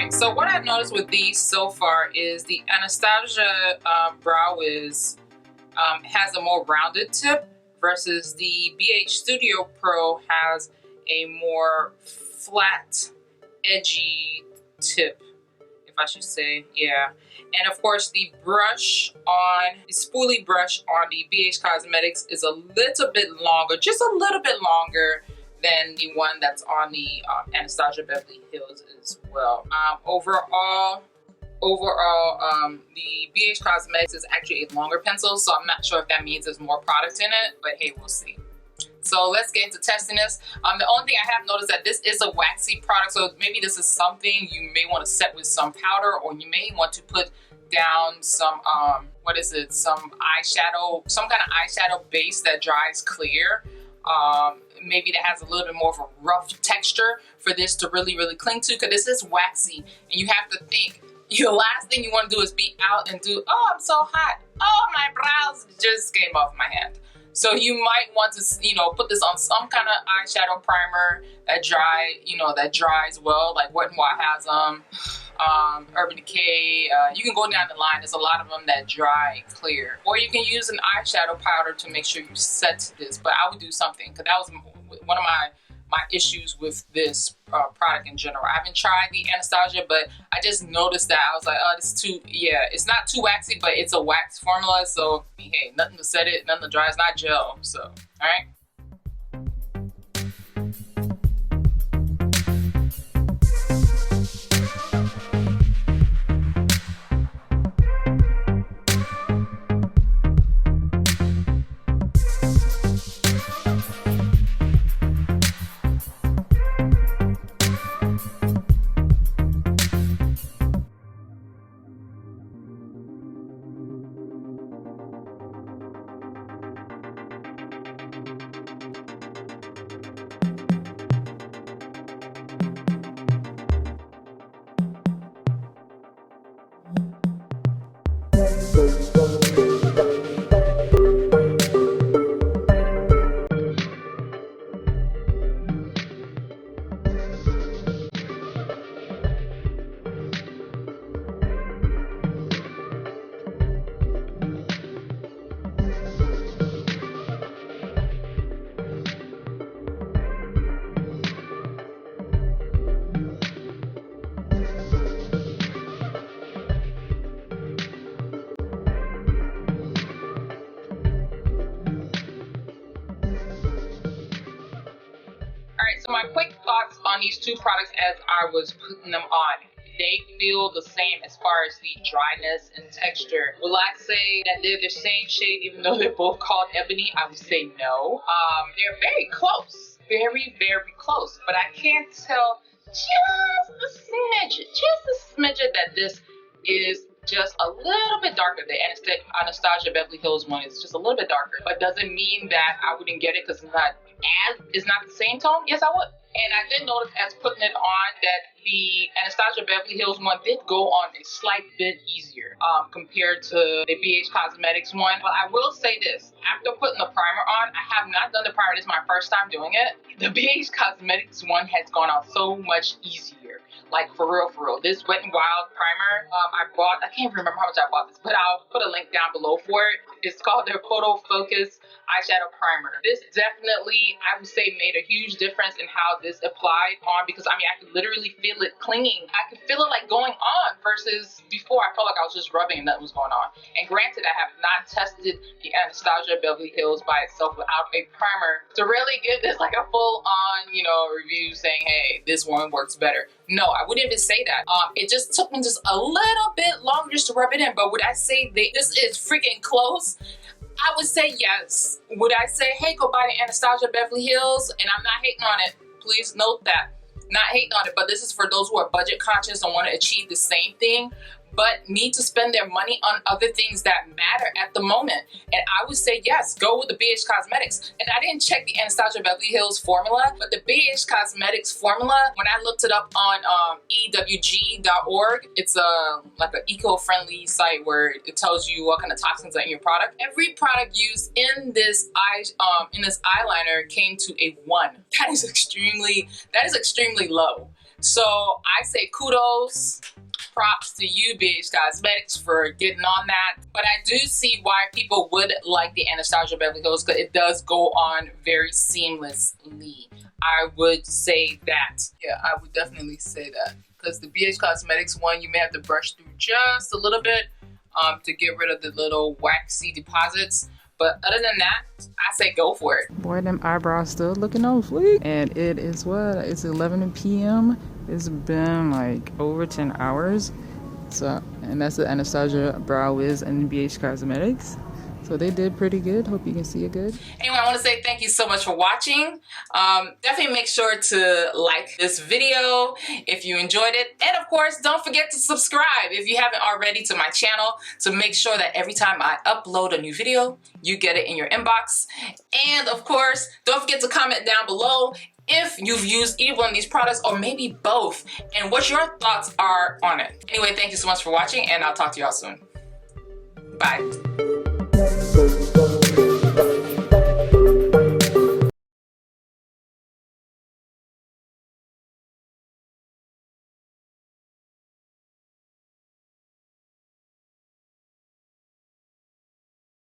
Alright, so what I've noticed with these so far is the Anastasia Brow Wiz has a more rounded tip versus the BH Studio Pro has a more flat, edgy tip, if I should say, yeah. And of course the spoolie brush on the Bhcosmetics is a little bit longer, just a little bit longer than the one that's on the Anastasia Beverly Hills as well. Overall, the Bhcosmetics is actually a longer pencil, so I'm not sure if that means there's more product in it, but hey, we'll see. So let's get into testing this. The only thing I have noticed that this is a waxy product, so maybe this is something you may want to set with some powder, or you may want to put down some, some eyeshadow, some kind of eyeshadow base that dries clear. Maybe that has a little bit more of a rough texture for this to really cling to, because this is waxy, and you have to think, your last thing you want to do is be out and do, oh, I'm so hot, oh, my brows just came off my hand. So you might want to, put this on some kind of eyeshadow primer that dries well, like Wet n Wild has them, Urban Decay. You can go down the line. There's a lot of them that dry clear. Or you can use an eyeshadow powder to make sure you set this. But I would do something, because that was one of my issues with this product in general. I haven't tried the Anastasia, but I just noticed that. I was like, oh, this is too, yeah, it's not too waxy, but it's a wax formula. So, hey, nothing to set it, nothing to dry. It's not gel. So, all right. So my quick thoughts on these two products as I was putting them on. They feel the same as far as the dryness and texture. Will I say that they're the same shade even though they're both called ebony? I would say no. They're very close. Very close. But I can't tell just a smidgen that this is just a little bit darker. The Anastasia Beverly Hills one is just a little bit darker. But doesn't mean that I wouldn't get it because it's not the same tone. Yes, I would. And I did notice as putting it on that the Anastasia Beverly Hills one did go on a slight bit easier compared to the Bhcosmetics one. But I will say this, after putting the primer on, I have not done the primer. This is my first time doing it. The Bhcosmetics one has gone on so much easier. Like for real. This Wet n Wild primer I can't remember how much I bought this, but I'll put a link down below for it. It's called their PhotoFocus eyeshadow primer. This definitely, I would say, made a huge difference in how this applied on, because I could literally feel it clinging. I could feel it like going on versus before I felt like I was just rubbing and nothing was going on. And granted, I have not tested the Anastasia Beverly Hills by itself without a primer to really give this like a full on, review saying, hey, this one works better. No, I wouldn't even say that. It just took me just a little bit longer just to rub it in. But would I say this is freaking close? I would say yes. Would I say, hey, go buy the Anastasia Beverly Hills? And I'm not hating on it. Please note that. Not hating on it, but this is for those who are budget conscious and want to achieve the same thing, but need to spend their money on other things that matter at the moment. And I would say, yes, go with the Bhcosmetics. And I didn't check the Anastasia Beverly Hills formula, but the Bhcosmetics formula, when I looked it up on ewg.org, it's like an eco-friendly site where it tells you what kind of toxins are in your product. Every product used in this eyeliner came to a 1. That is extremely low. So I say kudos, props to you, WIZ Cosmetics, for getting on that. But I do see why people would like the Anastasia Beverly Hills, because it does go on very seamlessly. I would say that. Yeah, I would definitely say that. Because the WIZ Cosmetics one, you may have to brush through just a little bit to get rid of the little waxy deposits. But other than that, I say go for it. Boy, them eyebrows still looking on fleek. And it is what? It's 11 p.m. It's been like over 10 hours. So, and that's the Anastasia Brow Wiz and WIZ Cosmetics. So they did pretty good. Hope you can see it good. Anyway, I want to say thank you so much for watching. Definitely make sure to like this video if you enjoyed it. And of course, don't forget to subscribe if you haven't already to my channel, to make sure that every time I upload a new video, you get it in your inbox. And of course, don't forget to comment down below if you've used either one of these products or maybe both, and what your thoughts are on it. Anyway, thank you so much for watching, and I'll talk to y'all soon. Bye.